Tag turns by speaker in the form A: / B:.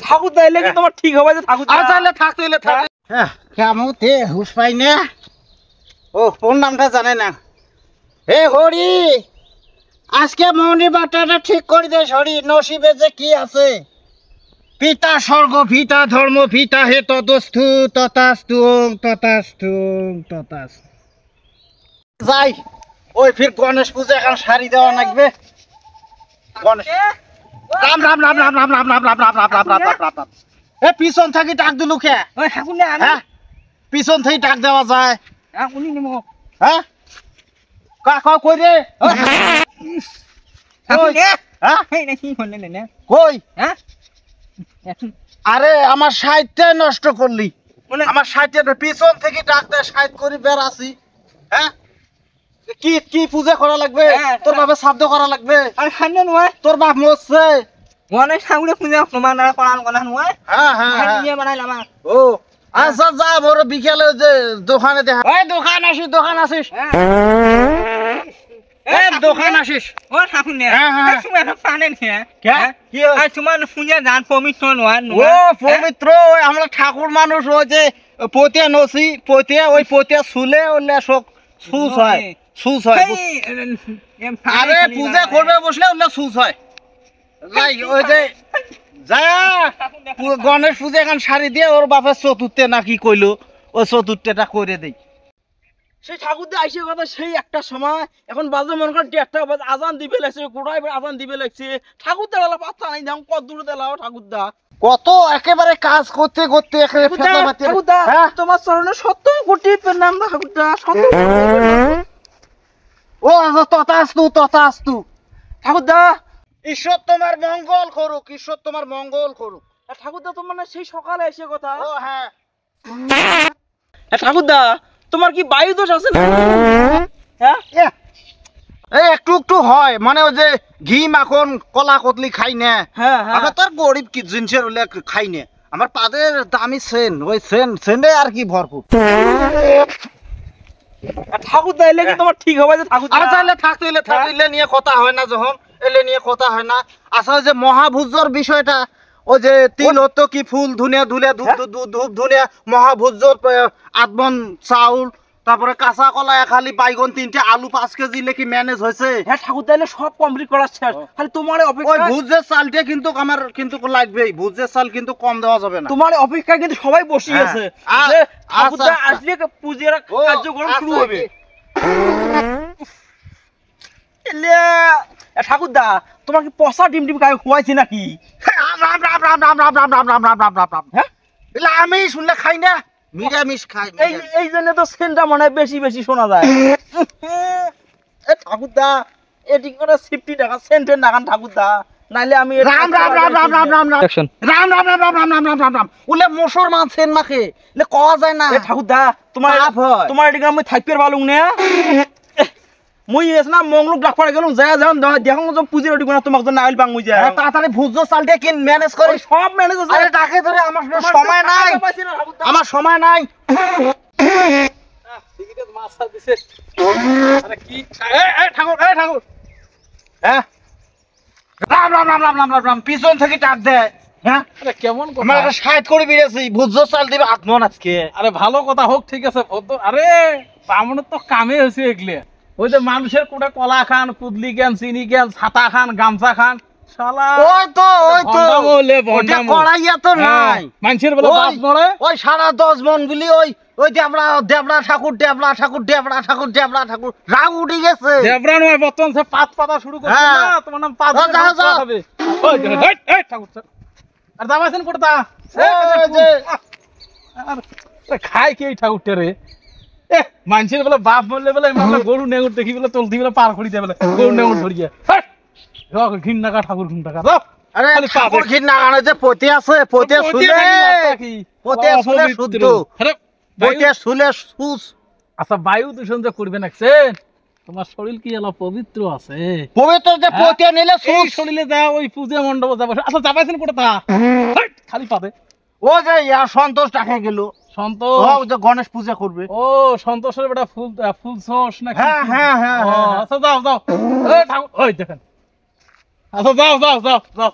A: ঠাকুর দাইলে কি তোমার ঠিক হবে যে ঠাকুর
B: তাহলে থাক তাহলে থাক। হ্যাঁ কেমতে হুশ পাই না। ও কোন নামটা জানে না। হে হরি আজকে মৌনি বাটাটা ঠিক করে দে হরি, নসিবে যে কি আছে। পিতা স্বর্গ পিতা ধর্ম পিতা হে ততস্থু তথাস্তু তথাস্তু তথাস্তু। যাই ওই ফির গণেশ পূজা এখন শাড়ি দেওয়া লাগবে। গণেশ রাম রাম রাম রাম রাম রাম রাম রাম রাম রাম রাম রাম রাম রাম। এ পিছন থেকে ডাক দিলু কে?
A: ওই ঠাকুর না আমি
B: পিছন থেকে ডাক দেওয়া যায়?
A: উনি নিমো
B: হ্যাঁ কাকা কই রে?
A: ঠাকুর না
B: হ্যাঁ
A: এই নাকি হলেন না
B: কই?
A: হ্যাঁ
B: আরে আমার সাইডটা নষ্ট করলি। আমার সাইডটা পিছন থেকে ডাক দে, সাইড করি বেরাছি। হ্যাঁ কি কি পূজা করা লাগবে? তোর বাপে শব্দ করা লাগবে।
A: আর খান্না নয়
B: তোর বাপ মরছে।
A: গণেশ ঠাকুরের পূজা প্রমাণ আর করান কথা নয়।
B: হ্যাঁ হ্যাঁ
A: নিয়ে বানাইলাম।
B: ও আচ্ছা যা বড় বিকেলে যে দোকানে দেখা। ওই দোকান আসিস দোকান আসিস। এই দোকান আসিস।
A: ও ঠাকুর না
B: হ্যাঁ হ্যাঁ
A: তুমি এখন পানেন কে
B: কি
A: আর তোমার পূজা জান পবিত্র নয়।
B: ও পবিত্র ওই আমরা ঠাকুর মানুষ ওই যে পতিয়া নসি পতিয়া ওই পতিয়া শুলে ওলে সব সুস হয় সুস হয়। আরে পূজা করবে বসলে ওলে সুস হয়। যাই ওই যে যা গণেশ পূজা এখন শাড়ি দিয়ে ওর বাপের চতুর্থে নাকি কইলো ওই চতুর্থেটা করে দেই।
A: সেই ঠাকুর দিয়ে আইসে কথা সেই একটা সময় এখন বাজে মনে করেন একটা বাজে আজান দিবে লাগছে গোড়াই আজান দিবে লাগছে ঠাকুর দেওয়ালা পাত্তা নাই দাম কত দূরে দেলাও ঠাকুর দা
B: কত একেবারে কাজ করতে করতে
A: ঠাকুর দা তোমার চরণে 70 কোটি প্রণাম ঠাকুর দা 70
B: ও তথাস্তু তথাস্তু।
A: ঠাকুর দা
B: ঈশ্বর তোমার মঙ্গল করুক, ঈশ্বর তোমার মঙ্গল করুক।
A: ঠাকুর দা তোমার না সেই সকালে এসে কথা।
B: ও হ্যাঁ
A: ঠাকুর দা তোমার কি বায়ু দোষ আছে না? হ্যাঁ
B: এই একটু একটু হয় মানে ওই যে ঘি মাখন কলা কতলি খাই না।
A: হ্যাঁ
B: আমরা তো আর গরিব কি জিনিসের হলে খাই না। আমার পাদের দামি সেন ওই সেনে আর কি ভরপুর।
A: ঠাকুর দা এলে কি তোমার ঠিক হবে যে ঠাকুর
B: আর চাইলে থাকতে এলে থাকলে নিয়ে কথা হয় না, যখন এলে নিয়ে কথা হয় না। আচ্ছা ওই যে মহাভোজর বিষয়টা ওই যে তিল হতো কি ফুল ধুনিয়া ধুলে ধূপ ধুনিয়া মহাভোজর আদমন চাউল তারপরে কাঁচা কলা খালি বাইগন 3টে আলু 5 কেজি লেখি ম্যানেজ হয়েছে।
A: হ্যাঁ ঠাকুর দা এলে সব কমপ্লিট করা শেষ, খালি তোমার অপেক্ষা।
B: ওই ভুজের চালটা কিন্তু আমার কিন্তু লাগবেই, ভুজের চাল কিন্তু কম দেওয়া যাবে না।
A: তোমার অপেক্ষা কিন্তু সবাই বসে আছে যে ঠাকুর দা আসলে পূজার কার্যক্রম শুরু হবে। এলে ঠাকুর দা তোমার কি পচা ডিম ডিম গায়ে খুয়াইছে নাকি?
B: আমি শুনলে খাই না, নিরামিষ খাই।
A: এই জন্য তো সেন্টটা মনে হয় বেশি বেশি শোনা যায়। ঠাকুর দা এটি করে 50 টাকা সেন্টের নাগান ঠাকুর দা, নাইলে আমি
B: রাম রাম রাম রাম রাম রাম রাম রাম রাম রাম রাম রাম রাম রাম রাম রাম ওলে মুসলমান সেন মাখে লে কওয়া যায় না।
A: ঠাকুর দা তোমার তোমার এদিকে আমি থাকতে পারলুম না। মুই এস না মংলুক ডাক পড়ে গেলুম যায় যাম দেখো যে পুজো রেডি করে তোমাক তো নাইল পাং মুই যায়।
B: তাড়াতাড়ি ভুজো চালটা কিন ম্যানেজ করে
A: সব ম্যানেজ আছে।
B: আরে ডাকে ধরে আমার সময় নাই, আমার সময় নাই।
A: ঠিকই তো মাছ দিছে। আরে কি এই ঠাকুর এই ঠাকুর
B: হ্যাঁ রাম রাম রাম রাম রাম রাম রাম পিছন থেকে ডাক দেয়। হ্যাঁ
A: আরে কেমন কথা,
B: আমরা একটা সাইড করে বেরিয়েছি ভুজো চাল দিবে আত্মন আজকে।
A: আরে ভালো কথা হোক ঠিক আছে। আরে বামনের তো কামে হয়েছে এগুলো, ওই যে মানুষের কোটা কলা খান কুদলি খান চিনি খান ছাতা খান গামছা খান শালা।
B: ওই তো ওটা কড়াইয়া তো নাই
A: মানুষের বলে বাস পড়ে
B: ওই 10.5 মন গুলি ওই ওই দেবড়া ঠাকুর দেবড়া ঠাকুর দেবড়া ঠাকুর দেবড়া ঠাকুর রাগ উঠে গেছে।
A: দেবড়া নয় বর্তমান সে পাত পাতা শুরু করছে না, তোমার নাম পাত হবে। ওই এই ঠাকুর আর দাবাছেন কোটা খায় কি এই ঠাকুরটা রে? মানুষের বলে বাপ বললে বলে গরু নেগুর দেখি বলে চলতি বলে পার করি দেয় বলে গরু নেগুর ধরিয়ে ঘিন নাকা ঠাকুর ঘিন টাকা।
B: আরে ঠাকুর ঘিন নাগানো যে পতি আছে পতি শুলে পতি শুলে শুদ্ধ পতি শুলে সুস।
A: আচ্ছা বায়ু দূষণ যে করবে নাকছেন তোমার শরীর কি এলা পবিত্র আছে?
B: পবিত্র যে পতি নিলে সুস
A: শরীরে যা ওই পূজা মণ্ডপে যাবো। আচ্ছা যাবাইছেন কোটা খালি পাবে
B: ও যে সন্তোষ ডাকে গেল সন্তোষ যে গণেশ পূজা করবে।
A: ও সন্তোষের বেটা ফুল সোস নাকি?
B: হ্যাঁ হ্যাঁ হ্যাঁ
A: আচ্ছা যাও যাও এই ঠাকুর ওই দেখেন। আচ্ছা যাও যাও যাও যাও